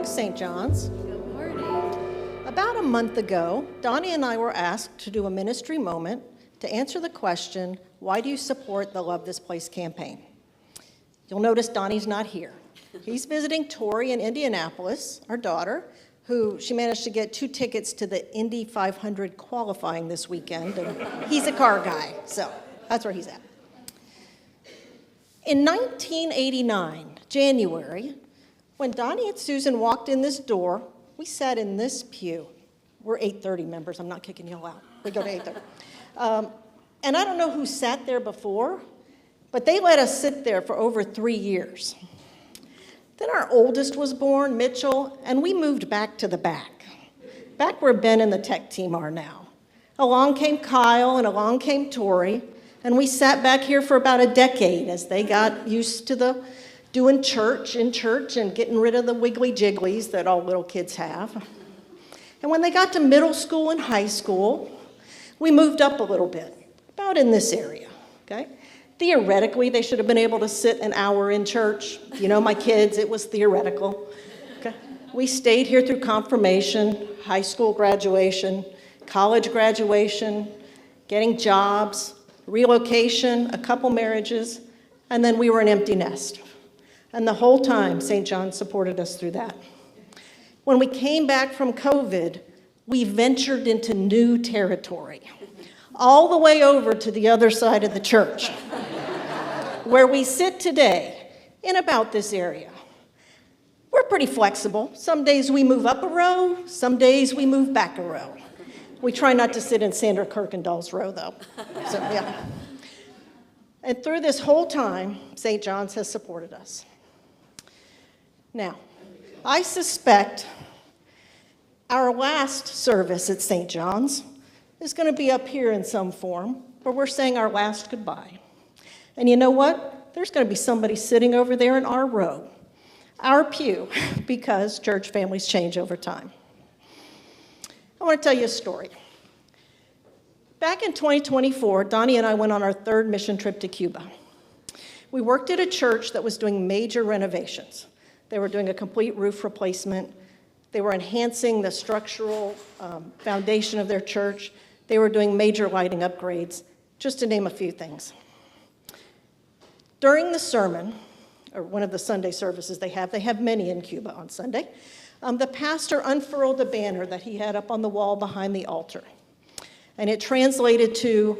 morning, St. John's. Good morning. About a month ago, Donnie and I were asked to do a ministry moment to answer the question, why do you support the Love This Place campaign? You'll notice Donnie's not here. He's visiting Tori in Indianapolis, our daughter, who she managed to get 2 tickets to the Indy 500 qualifying this weekend, and he's a car guy, so that's where he's at. In 1989, January, when Donnie and Susan walked in this door, we sat in this pew. We're 8:30 members. I'm not kicking you all out. We go to 8:30. And I don't know who sat there before, but they let us sit there for over 3 years. Then our oldest was born, Mitchell, and we moved back to the back where Ben and the tech team are now. Along came Kyle and along came Tori, and we sat back here for about a decade as they got used to the doing church in church and getting rid of the wiggly jigglies that all little kids have. And when they got to middle school and high school, we moved up a little bit, about in this area, okay? Theoretically, they should have been able to sit an hour in church. You know, my kids, it was theoretical. Okay? We stayed here through confirmation, high school graduation, college graduation, getting jobs, relocation, a couple marriages, and then we were an empty nest. And the whole time, St. John supported us through that. When we came back from COVID, we ventured into new territory, all the way over to the other side of the church, where we sit today, in about this area. We're pretty flexible. Some days we move up a row, some days we move back a row. We try not to sit in Sandra Kirkendall's row, though. So, yeah. And through this whole time, St. John's has supported us. Now, I suspect our last service at St. John's is going to be up here in some form, where we're saying our last goodbye. And you know what? There's going to be somebody sitting over there in our row, our pew, because church families change over time. I want to tell you a story. Back in 2024, Donnie and I went on our 3rd mission trip to Cuba. We worked at a church that was doing major renovations. They were doing a complete roof replacement. They were enhancing the structural foundation of their church. They were doing major lighting upgrades, just to name a few things. During the sermon, or one of the Sunday services they have many in Cuba on Sunday, the pastor unfurled a banner that he had up on the wall behind the altar. And it translated to,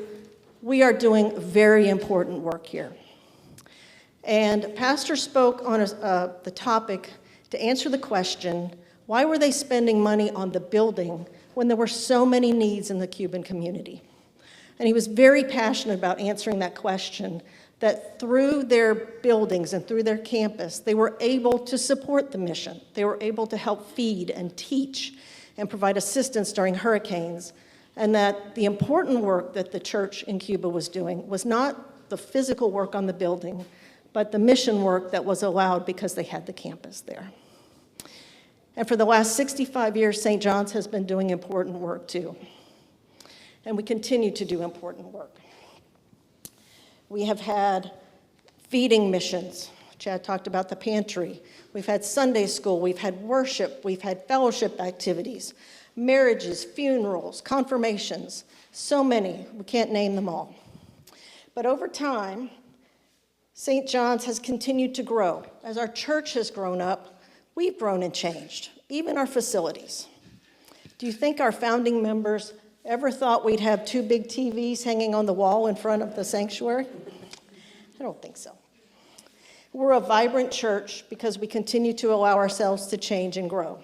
"We are doing very important work here." And pastor spoke on the topic to answer the question, why were they spending money on the building when there were so many needs in the Cuban community? And he was very passionate about answering that question, that through their buildings and through their campus, they were able to support the mission. They were able to help feed and teach and provide assistance during hurricanes, and that the important work that the church in Cuba was doing was not the physical work on the building, but the mission work that was allowed because they had the campus there. And for the last 65 years, St. John's has been doing important work too. And we continue to do important work. We have had feeding missions. Chad talked about the pantry. We've had Sunday school. We've had worship. We've had fellowship activities, marriages, funerals, confirmations, so many. We can't name them all. But over time, St. John's has continued to grow. As our church has grown up, we've grown and changed, even our facilities. Do you think our founding members ever thought we'd have 2 big TVs hanging on the wall in front of the sanctuary? I don't think so. We're a vibrant church because we continue to allow ourselves to change and grow.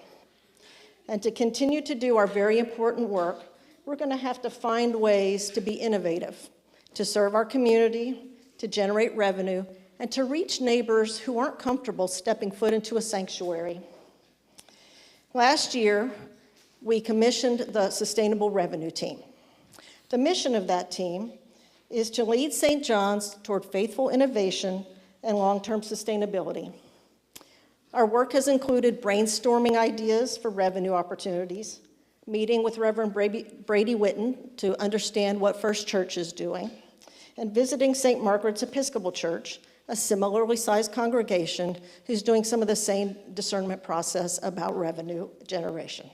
And to continue to do our very important work, we're going to have to find ways to be innovative, to serve our community, to generate revenue, and to reach neighbors who aren't comfortable stepping foot into a sanctuary. Last year, we commissioned the Sustainable Revenue Team. The mission of that team is to lead St. John's toward faithful innovation and long-term sustainability. Our work has included brainstorming ideas for revenue opportunities, meeting with Reverend Brady Witten to understand what First Church is doing, and visiting St. Margaret's Episcopal Church a similarly sized congregation who's doing some of the same discernment process about revenue generation.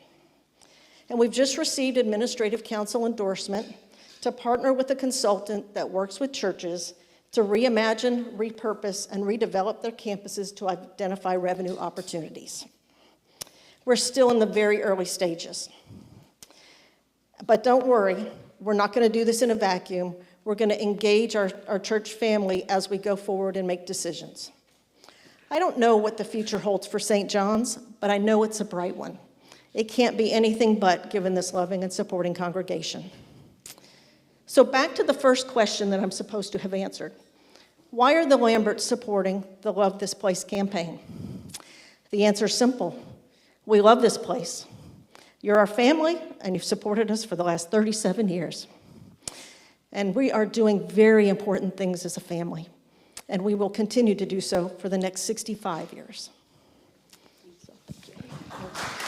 And we've just received administrative council endorsement to partner with a consultant that works with churches to reimagine, repurpose, and redevelop their campuses to identify revenue opportunities. We're still in the very early stages. But don't worry, we're not going to do this in a vacuum. We're going to engage our church family as we go forward and make decisions. I don't know what the future holds for St. John's, but I know it's a bright one. It can't be anything but, given this loving and supporting congregation. So back to the first question that I'm supposed to have answered. Why are the Lamberts supporting the Love This Place campaign? The answer is simple. We love this place. You're our family, and you've supported us for the last 37 years. And we are doing very important things as a family, and we will continue to do so for the next 65 years. So, thank you.